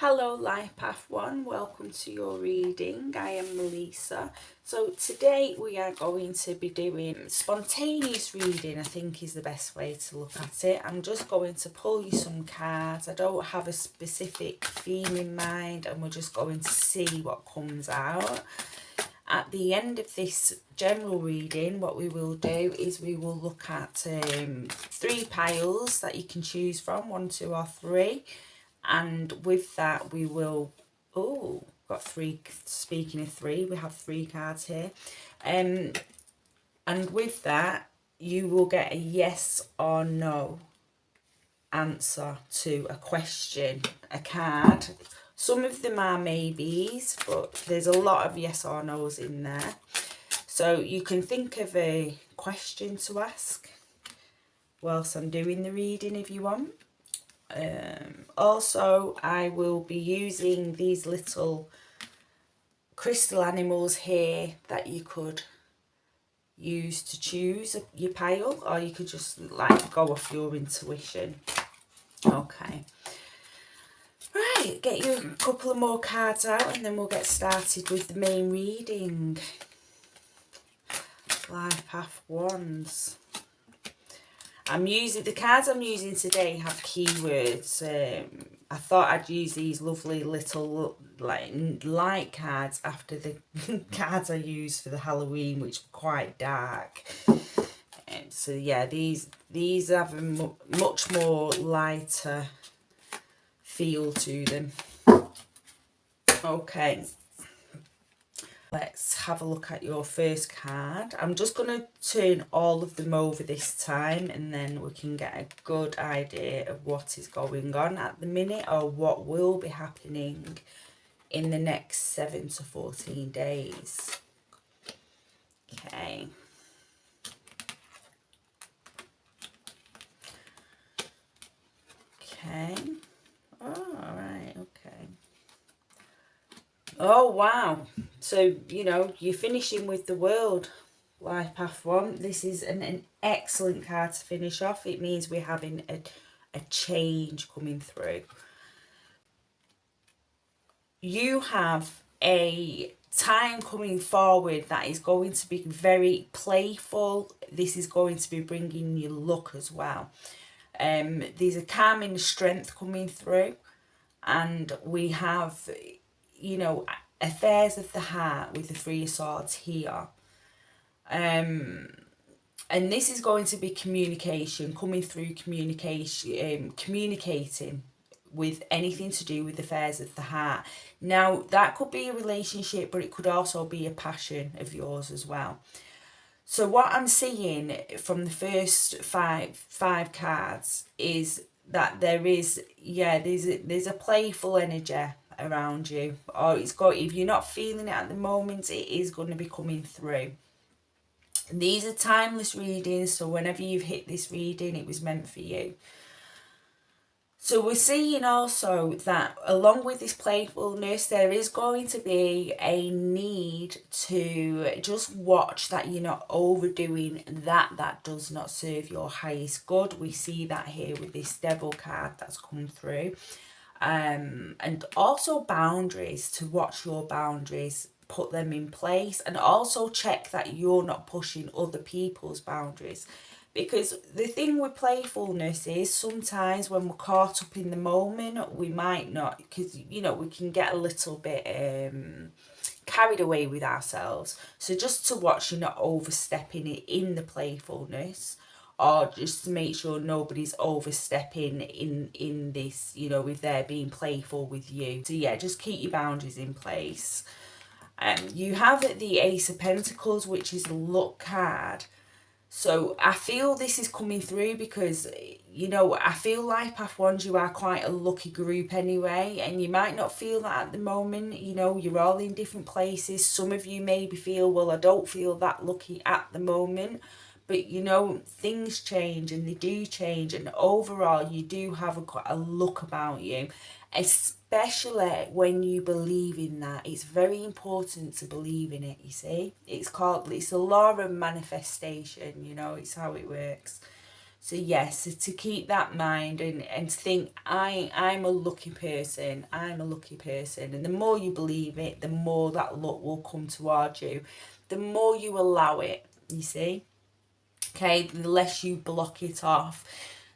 Hello Life Path 1, welcome to your reading. I am Melissa. So today we are going to be doing spontaneous reading, I think is the best way to look at it. I'm just going to pull you some cards. I don't have a specific theme in mind and we're just going to see what comes out. At the end of this general reading, what we will do is we will look at 3 piles that you can choose from, 1, 2 or 3. And with that we will, got 3, speaking of 3, we have 3 cards here. And with that you will get a yes or no answer to a question, a card. Some of them are maybes, but there's a lot of yes or no's in there. So you can think of a question to ask whilst I'm doing the reading if you want. Also, I will be using these little crystal animals here that you could use to choose your pile, or you could just like go off your intuition. Okay, right, get you a couple of more cards out and then we'll get started with the main reading. Life Path Wands. The cards I'm using today have keywords. I thought I'd use these lovely little light cards after the cards I used for the Halloween, which were quite dark. So yeah, these have a much more lighter feel to them. Okay. Let's have a look at your first card. I'm just going to turn all of them over this time and then we can get a good idea of what is going on at the minute or what will be happening in the next 7 to 14 days. Okay. Okay. Oh, all right. Okay. Oh, wow. So, you know, you're finishing with the World, Life Path 1. This is an excellent card to finish off. It means we're having a change coming through. You have a time coming forward that is going to be very playful. This is going to be bringing you luck as well. There's a calming strength coming through. And we have, you know, affairs of the heart with the 3 of Swords here. And this is going to be communication, coming through communication, communicating with anything to do with affairs of the heart. Now, that could be a relationship, but it could also be a passion of yours as well. So what I'm seeing from the first five cards is that there is, there's a playful energy around you, or if you're not feeling it at the moment, it is going to be coming through. These are timeless readings, so whenever you've hit this reading, it was meant for you. So we're seeing also that along with this playfulness, there is going to be a need to just watch that you're not overdoing that does not serve your highest good. We see that here with this Devil card that's come through. And also boundaries, to watch your boundaries, put them in place, and also check that you're not pushing other people's boundaries. Because the thing with playfulness is sometimes when we're caught up in the moment, we might not, because, you know, we can get a little bit carried away with ourselves. So just to watch you're not overstepping it in the playfulness, or just to make sure nobody's overstepping in this, you know, if they're being playful with you. So yeah, just keep your boundaries in place. You have the Ace of Pentacles, which is a luck card. So I feel this is coming through because, you know, I feel like Path 1s, you are quite a lucky group anyway, and you might not feel that at the moment. You know, you're all in different places. Some of you maybe feel, well, I don't feel that lucky at the moment. But, you know, things change and they do change. And overall, you do have quite a look about you, especially when you believe in that. It's very important to believe in it, you see. It's the law of manifestation, you know, it's how it works. So yes, so to keep that in mind and to think I'm a lucky person, I'm a lucky person. And the more you believe it, the more that luck will come towards you. The more you allow it, you see. Okay, the less you block it off.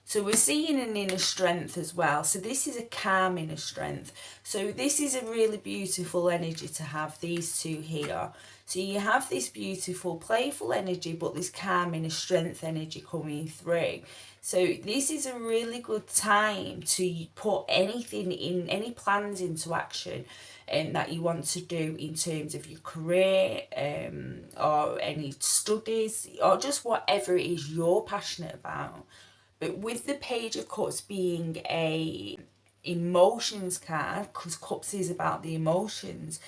So we're seeing an inner strength as well. So this is a calm inner strength. So this is a really beautiful energy to have, these two here. So you have this beautiful playful energy, but this calm inner strength energy coming through. So this is a really good time to put anything in, any plans into action that you want to do in terms of your career, or any studies, or just whatever it is you're passionate about. But with the Page of Cups being a emotions card, because Cups is about the emotions,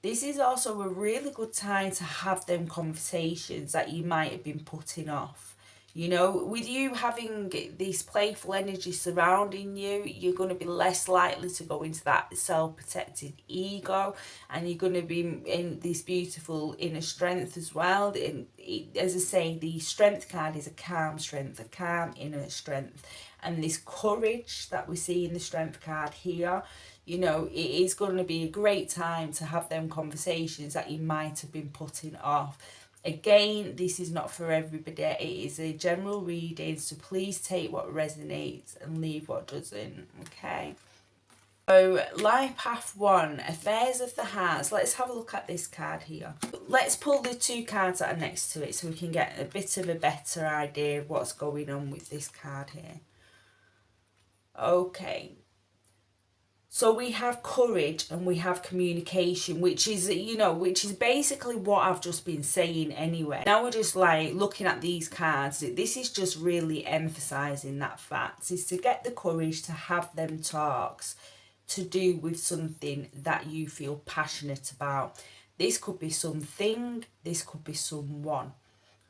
this is also a really good time to have them conversations that you might have been putting off. You know, with you having this playful energy surrounding you, you're going to be less likely to go into that self-protected ego, and you're going to be in this beautiful inner strength as well. And as I say, the strength card is a calm strength, a calm inner strength. And this courage that we see in the strength card here, you know, it is going to be a great time to have them conversations that you might have been putting off. Again, this is not for everybody. It is a general reading, so please take what resonates and leave what doesn't. Okay. So, Life Path 1, Affairs of the Heart. Let's have a look at this card here. Let's pull the two cards that are next to it so we can get a bit of a better idea of what's going on with this card here. Okay. So we have courage and we have communication, which is, you know, which is basically what I've just been saying anyway. Now we're just like looking at these cards. This is just really emphasizing that fact, is to get the courage to have them talks to do with something that you feel passionate about. This could be something, this could be someone.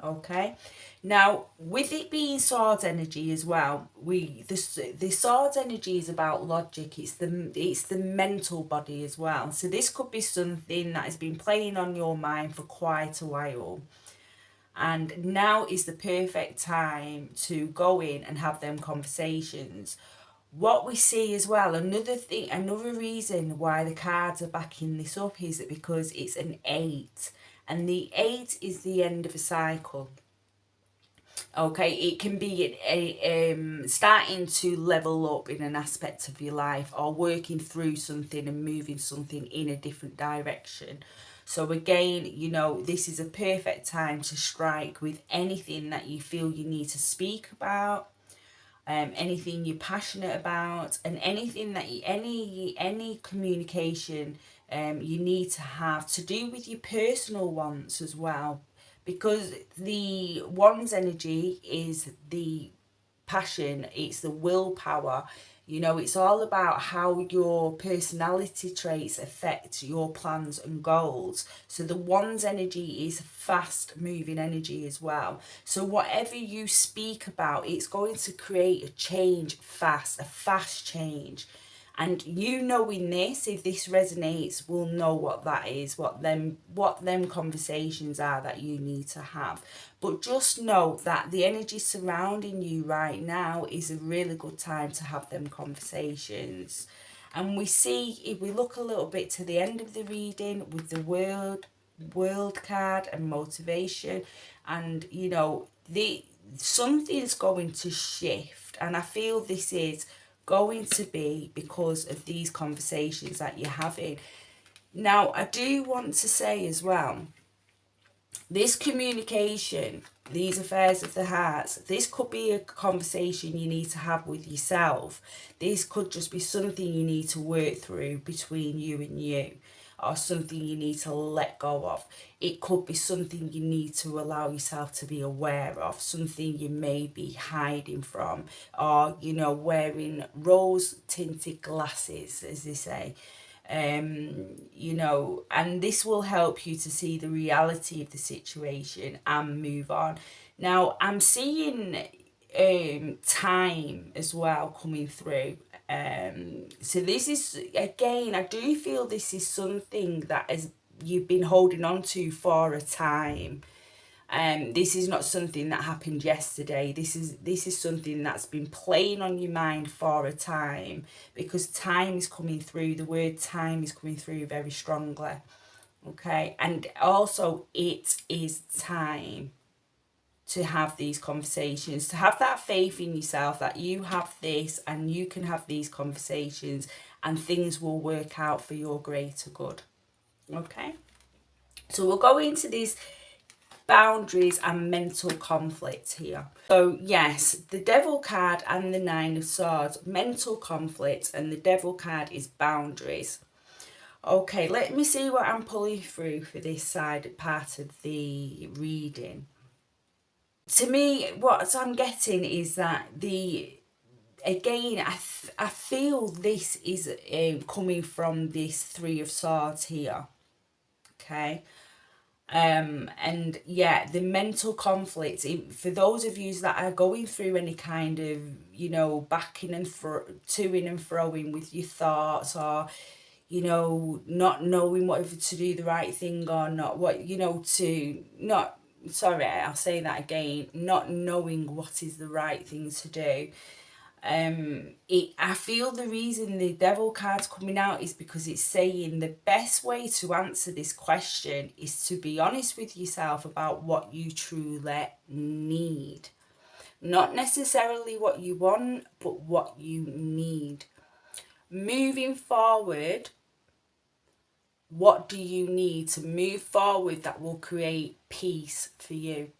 Okay, now with it being swords energy as well, the swords energy is about logic. It's the mental body as well. So this could be something that has been playing on your mind for quite a while, and now is the perfect time to go in and have them conversations. What we see as well, another reason why the cards are backing this up is that because it's an 8, and the 8 is the end of a cycle. Okay, it can be starting to level up in an aspect of your life, or working through something and moving something in a different direction. So again, you know, this is a perfect time to strike with anything that you feel you need to speak about, anything you're passionate about, and anything that any communication you need to have to do with your personal wants as well, because the one's energy is the passion, it's the willpower. You know, it's all about how your personality traits affect your plans and goals. So the one's energy is fast moving energy as well. So whatever you speak about, it's going to create a change fast, a fast change. And you knowing this, if this resonates, will know what that is, what them conversations are that you need to have. But just know that the energy surrounding you right now is a really good time to have them conversations. And we see, if we look a little bit to the end of the reading with the world card and motivation, and you know, something's going to shift, and I feel this is going to be because of these conversations that you're having. Now, I do want to say as well, this communication, these affairs of the hearts, this could be a conversation you need to have with yourself. This could just be something you need to work through between you and you, or something you need to let go of. It could be something you need to allow yourself to be aware of, something you may be hiding from, or, you know, wearing rose tinted glasses, as they say. You know, and this will help you to see the reality of the situation and move on. Now, I'm seeing time as well coming through. So this is, again, I do feel this is something that you've been holding on to for a time. This is not something that happened yesterday. This is something that's been playing on your mind for a time, because time is coming through. The word time is coming through very strongly. Okay, and also it is time to have these conversations, to have that faith in yourself that you have this and you can have these conversations and things will work out for your greater good. Okay, so we'll go into these boundaries and mental conflict here. So yes, the Devil card and the Nine of Swords, mental conflict, and the Devil card is boundaries. Okay, let me see what I'm pulling through for this side part of the reading. To me, what I'm getting is that again, I feel this is coming from this Three of Swords here. Okay. And yeah, the mental conflict, for those of you that are going through any kind of, backing and toing and froing with your thoughts, or not knowing whether to do the right thing or not, I'll say that again, not knowing what is the right thing to do. I feel the reason the Devil card's coming out is because it's saying the best way to answer this question is to be honest with yourself about what you truly need. Not necessarily what you want, but what you need. Moving forward, what do you need to move forward that will create peace for you?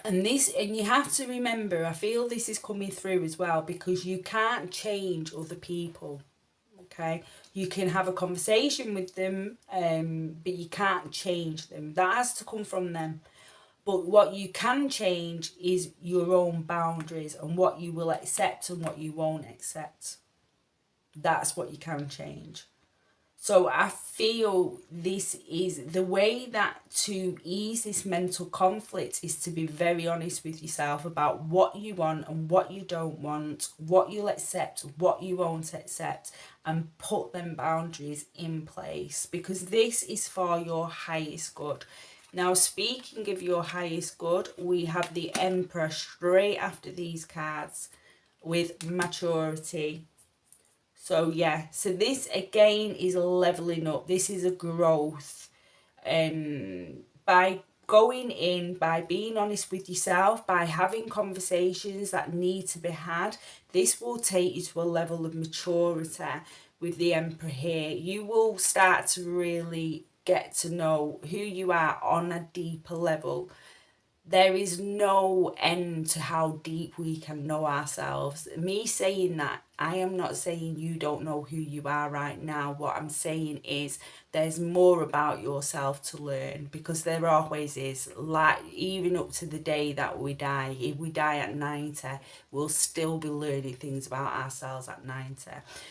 And you have to remember, I feel this is coming through as well, because you can't change other people. Okay, you can have a conversation with them, but you can't change them. That has to come from them. But what you can change is your own boundaries and what you will accept and what you won't accept. That's what you can change. So I feel this is the way that to ease this mental conflict is to be very honest with yourself about what you want and what you don't want, what you'll accept, what you won't accept, and put them boundaries in place, because this is for your highest good. Now, speaking of your highest good, we have the Emperor straight after these cards with maturity. So yeah, so this again is leveling up. This is a growth. By going in, by being honest with yourself, by having conversations that need to be had, this will take you to a level of maturity with the Emperor here. You will start to really get to know who you are on a deeper level. There is no end to how deep we can know ourselves. Me saying that, I am not saying you don't know who you are right now. What I'm saying is there's more about yourself to learn, because there always is. Like, even up to the day that we die, if we die at 90, we'll still be learning things about ourselves at 90.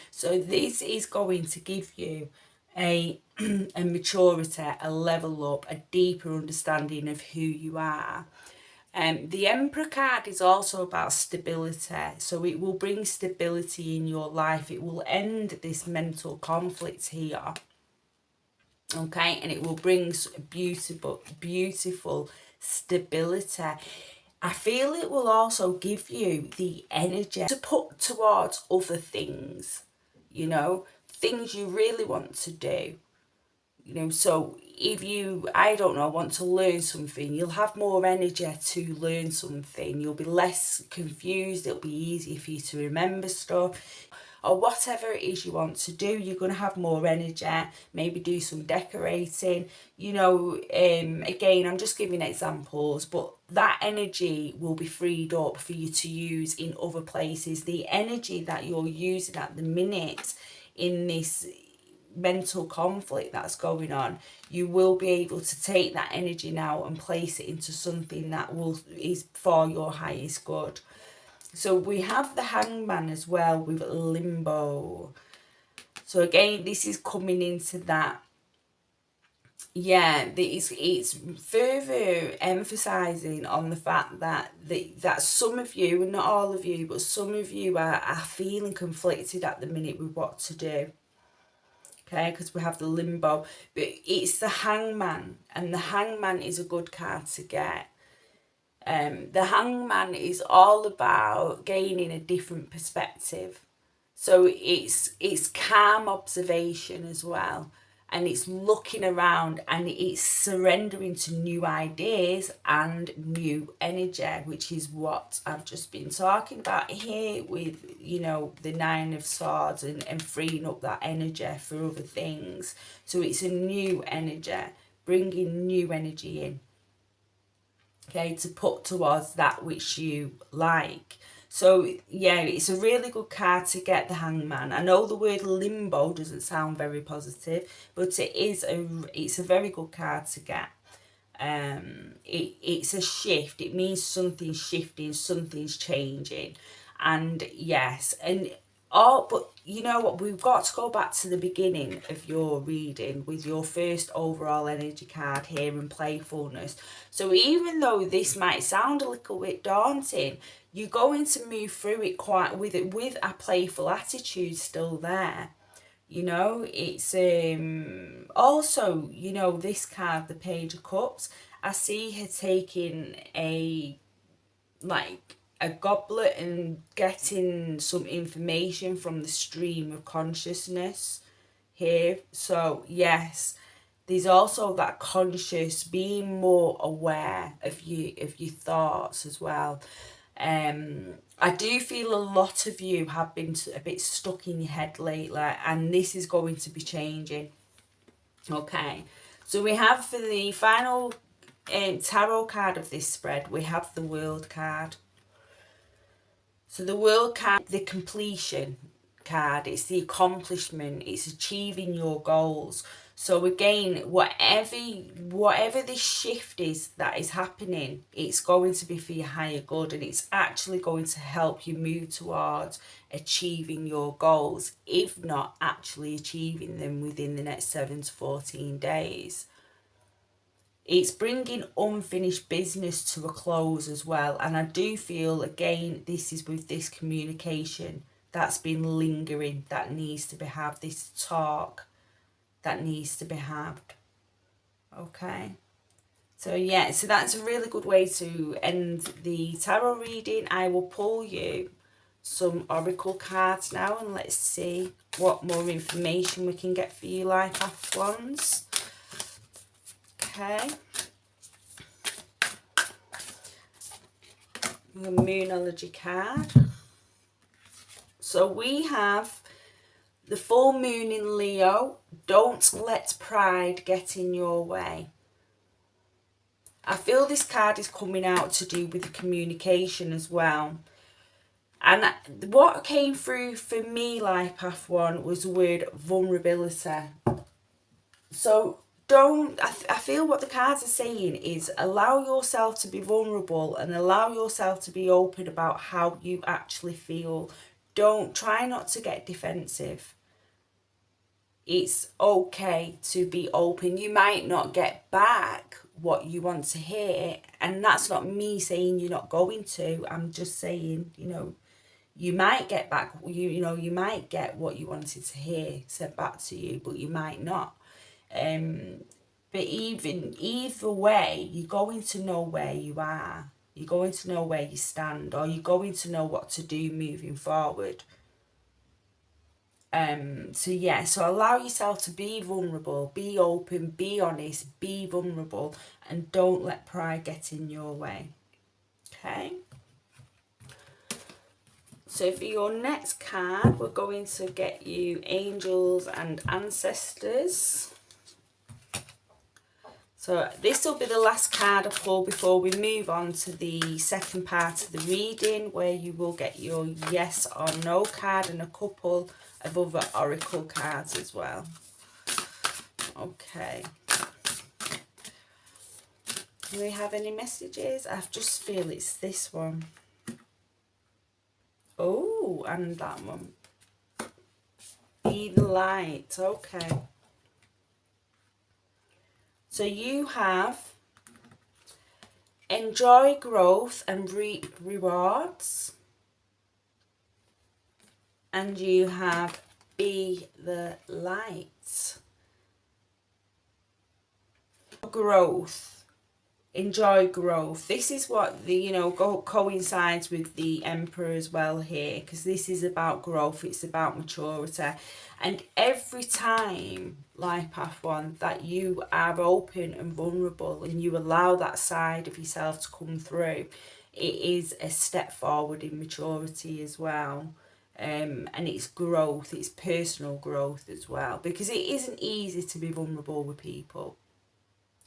So this is going to give you a maturity, a level up, a deeper understanding of who you are. The Emperor card is also about stability, so it will bring stability in your life. It will end this mental conflict here, okay, and it will bring beautiful stability. I feel it will also give you the energy to put towards other things, things you really want to do. So if you, I don't know, want to learn something, you'll have more energy to learn something. You'll be less confused. It'll be easier for you to remember stuff. Or whatever it is you want to do, you're going to have more energy. Maybe do some decorating. Again, I'm just giving examples, but that energy will be freed up for you to use in other places. The energy that you're using at the minute in this mental conflict that's going on, you will be able to take that energy now and place it into something that is for your highest good. So we have the Hangman as well with limbo. So again, this is coming into that. Yeah, it's further emphasizing on the fact that that some of you, and not all of you, but some of you are feeling conflicted at the minute with what to do. okay, because we have the limbo. But it's the hangman, and the hangman is a good card to get. The hangman is all about gaining a different perspective. So it's calm observation as well, and it's looking around, and it's surrendering to new ideas and new energy, which is what I've just been talking about here with, you know, the Nine of Swords, and freeing up that energy for other things. So it's a new energy, bringing new energy in, okay, to put towards that which you like. So yeah, it's a really good card to get, the hangman. I know the word limbo doesn't sound very positive, but it's a very good card to get. It's a shift. It means something's shifting, something's changing. And yes, and but you know what, we've got to go back to the beginning of your reading with your first overall energy card here, and playfulness. So even though this might sound a little bit daunting, you're going to move through it quite with a playful attitude still there. You know, it's also, you know, this card, the Page of Cups, I see her taking a goblet and getting some information from the stream of consciousness here. So yes, there's also that conscious, being more aware of your thoughts as well. I do feel a lot of you have been a bit stuck in your head lately, and this is going to be changing. Okay, so we have, for the final tarot card of this spread, we have the World card. So the World card, the completion card, it's the accomplishment, it's achieving your goals. So again, whatever this shift is that is happening, it's going to be for your higher good, and it's actually going to help you move towards achieving your goals, if not actually achieving them within the next 7 to 14 days. It's bringing unfinished business to a close as well. And I do feel, again, this is with this communication that's been lingering, that needs to be had, this talk that needs to be had. Okay. So yeah, so that's a really good way to end the tarot reading. I will pull you some oracle cards now, and let's see what more information we can get for you, Life Path ones. Okay. The Moonology card. So we have the full moon in Leo. Don't let pride get in your way. I feel this card is coming out to do with the communication as well. And what came through for me, Life Path 1, was the word vulnerability. So I feel what the cards are saying is allow yourself to be vulnerable, and allow yourself to be open about how you actually feel. Don't try not to get defensive. It's okay to be open. You might not get back what you want to hear, and that's not me saying you're not going to. I'm just saying, you know, you might get back, you know, you might get what you wanted to hear said back to you, but you might not. But either way, you're going to know where you are. You're going to know where you stand, or you're going to know what to do moving forward. So yeah, so allow yourself to be vulnerable, be open, be honest, be vulnerable, and don't let pride get in your way. Okay. So for your next card, we're going to get you angels and ancestors. So this will be the last card I pull before we move on to the second part of the reading, where you will get your yes or no card and a couple of other oracle cards as well. Okay. Do we have any messages? I just feel it's this one. Oh, and that one. Be the light. Okay. So you have enjoy growth and reap rewards. And you have be the light. Growth. Enjoy growth. This is what the, you know, coincides with the Emperor as well here, because this is about growth, it's about maturity. And every time, Life Path 1, that you are open and vulnerable and you allow that side of yourself to come through, it is a step forward in maturity as well. And it's growth, it's personal growth as well, because it isn't easy to be vulnerable with people.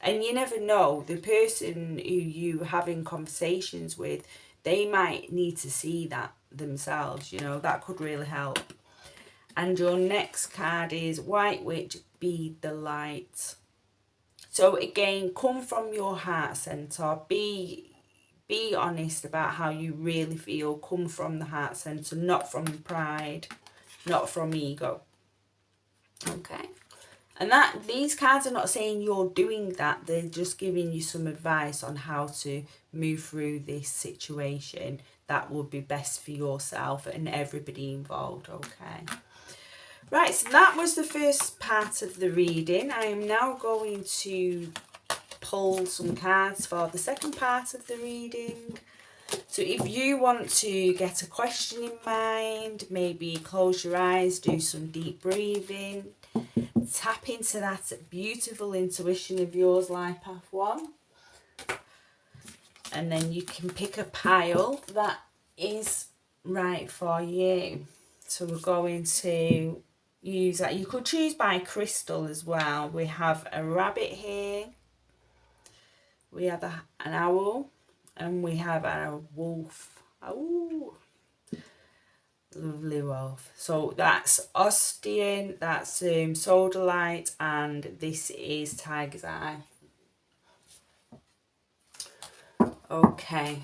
And you never know, the person who you having conversations with, they might need to see that themselves, you know, that could really help. And your next card is White Witch, be the light. So again, come from your heart center, be honest about how you really feel, come from the heart center, not from pride, not from ego. Okay. And that these cards are not saying you're doing that, they're just giving you some advice on how to move through this situation that would be best for yourself and everybody involved. Okay. Right, so that was the first part of the reading. I am now going to pull some cards for the second part of the reading. So if you want to get a question in mind, maybe close your eyes, do some deep breathing, tap into that beautiful intuition of yours, Life Path 1. And then you can pick a pile that is right for you. So we're going to use that. You could choose by crystal as well. We have a rabbit here. We have an owl. And we have a wolf. Oh, lovely wolf. So that's Ostian, that's Sodalite, and this is Tiger's Eye. Okay.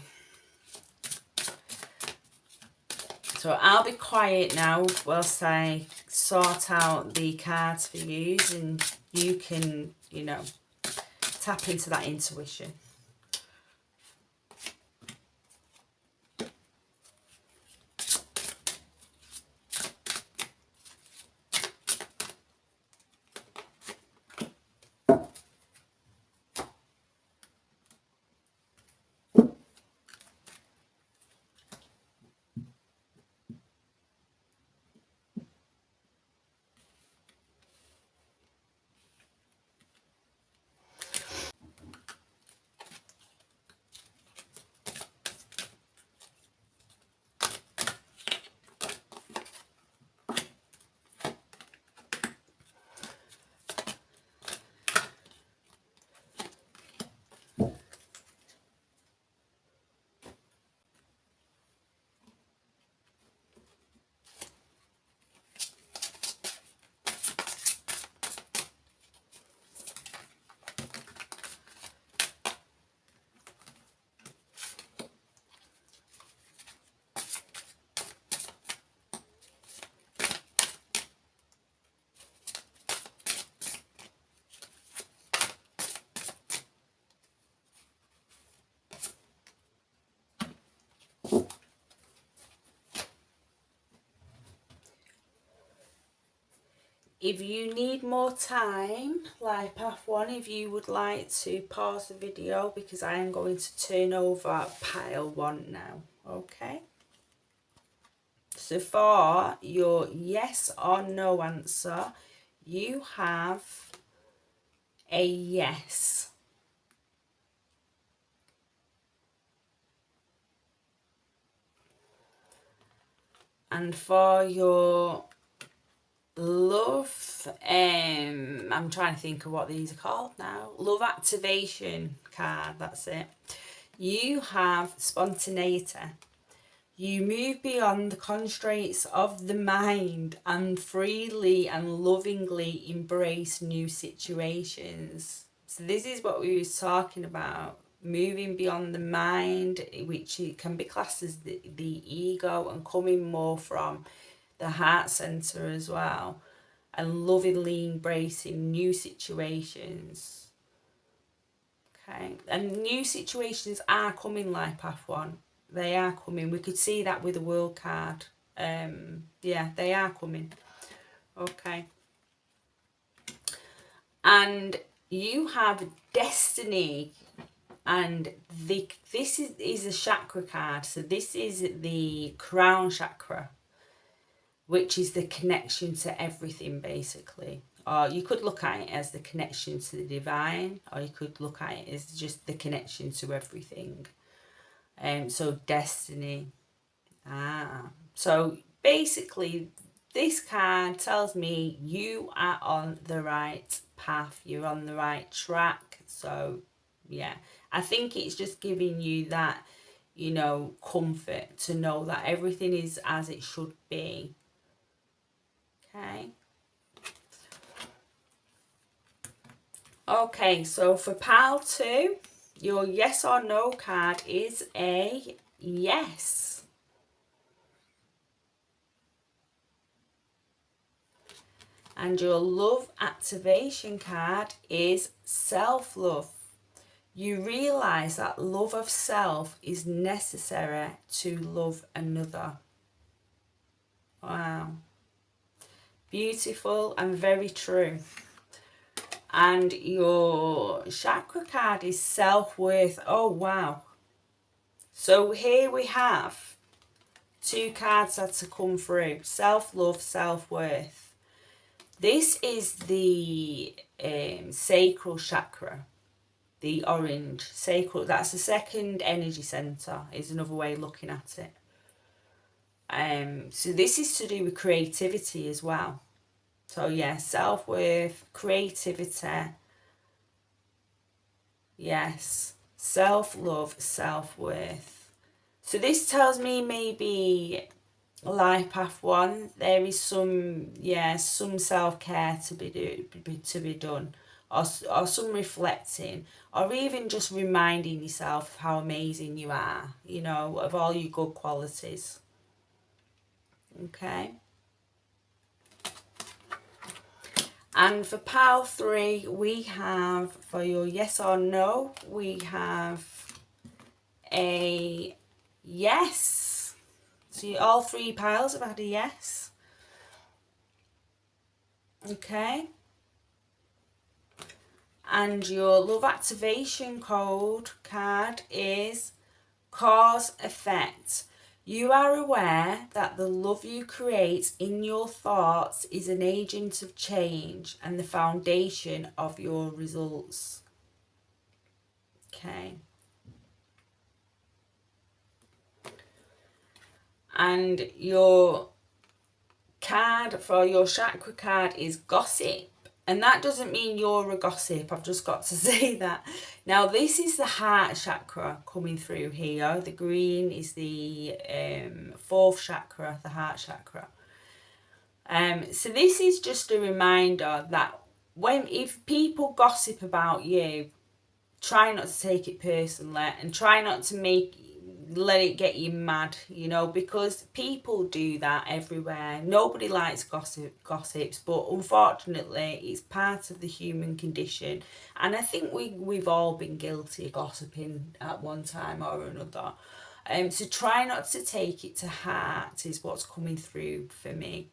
So I'll be quiet now whilst I sort out the cards for you, and you can, you know, tap into that intuition. If you need more time, Life Path 1, if you would like to pause the video, because I am going to turn over pile 1 now, okay? So for your yes or no answer, you have a yes. And for your love, I'm trying to think of what these are called now. Love activation card, that's it. You have spontaneity. You move beyond the constraints of the mind and freely and lovingly embrace new situations. So this is what we were talking about. Moving beyond the mind, which can be classed as the ego, and coming more from the heart center as well, and lovingly embracing new situations. Okay, and new situations are coming, Life Path 1. They are coming. We could see that with the World card. Yeah, they are coming. Okay. And you have destiny, and this is a chakra card. So this is the crown chakra, which is the connection to everything, basically. Or you could look at it as the connection to the divine, or you could look at it as just the connection to everything. So destiny. So basically, this card tells me you are on the right path, you're on the right track. So, yeah, I think it's just giving you that, comfort to know that everything is as it should be. Okay. Okay, so for pile 2, your yes or no card is a yes. And your love activation card is self-love. You realize that love of self is necessary to love another. Wow. Beautiful and very true. And your chakra card is self-worth. Oh, wow. So here we have 2 cards that to come through. Self-love, self-worth. This is the sacral chakra. The orange sacral, that's the second energy center, is another way of looking at it. So this is to do with creativity as well. So yeah, self-worth, creativity, yes, self-love, self-worth. So this tells me maybe life path 1, there is some self-care to be done, or some reflecting, or even just reminding yourself of how amazing you are, of all your good qualities. Okay. And for pile 3, we have, for your yes or no, we have a yes. So all 3 piles have had a yes. Okay. And your love activation code card is cause effect. You are aware that the love you create in your thoughts is an agent of change and the foundation of your results. Okay. And your card for your chakra card is gossip. And that doesn't mean you're a gossip, I've just got to say that. Now, this is the heart chakra coming through here. The green is the 4th chakra, the heart chakra. So this is just a reminder that if people gossip about you, try not to take it personally, and try not to let it get you mad, because people do that everywhere. Nobody likes gossips, but unfortunately it's part of the human condition, and I think we've all been guilty of gossiping at one time or another. So try not to take it to heart is what's coming through for me.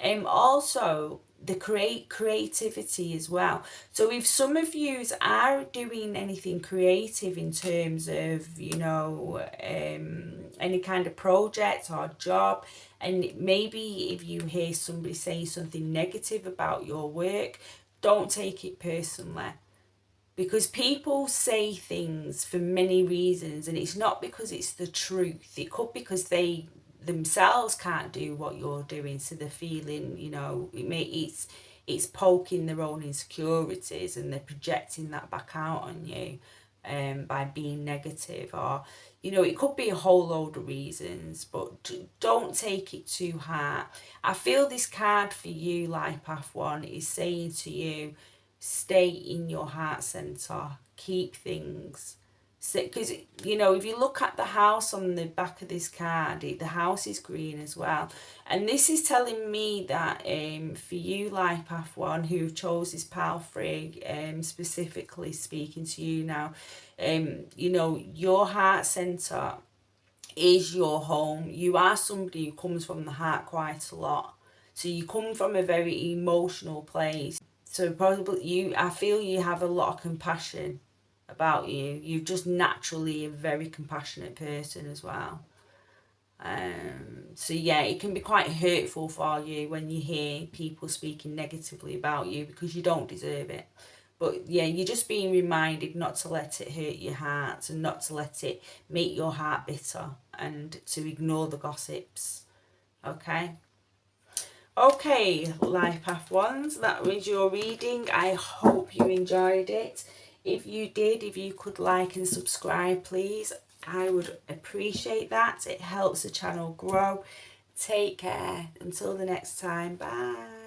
Also the creativity as well. So if some of you are doing anything creative in terms of any kind of project or job, and maybe if you hear somebody say something negative about your work, don't take it personally, because people say things for many reasons, and it's not because it's the truth. It could be because they themselves can't do what you're doing, so they're feeling, it's poking their own insecurities, and they're projecting that back out on you by being negative, or it could be a whole load of reasons, but don't take it too hard. I feel this card for you, Life Path 1, is saying to you, stay in your heart center, keep things. Because if you look at the house on the back of this card, the house is green as well, and this is telling me that for you, Life Path 1, who chose this pile 3, specifically speaking to you now, your heart center is your home. You are somebody who comes from the heart quite a lot. So you come from a very emotional place. So probably I feel you have a lot of compassion about you. You're just naturally a very compassionate person as well. So yeah, it can be quite hurtful for you when you hear people speaking negatively about you because you don't deserve it. But yeah, you're just being reminded not to let it hurt your heart and not to let it make your heart bitter and to ignore the gossips. Okay? Okay, Life Path Ones, that was your reading. I hope you enjoyed it. If you did, if you could like and subscribe, please, I would appreciate that. It helps the channel grow. Take care. Until the next time. Bye.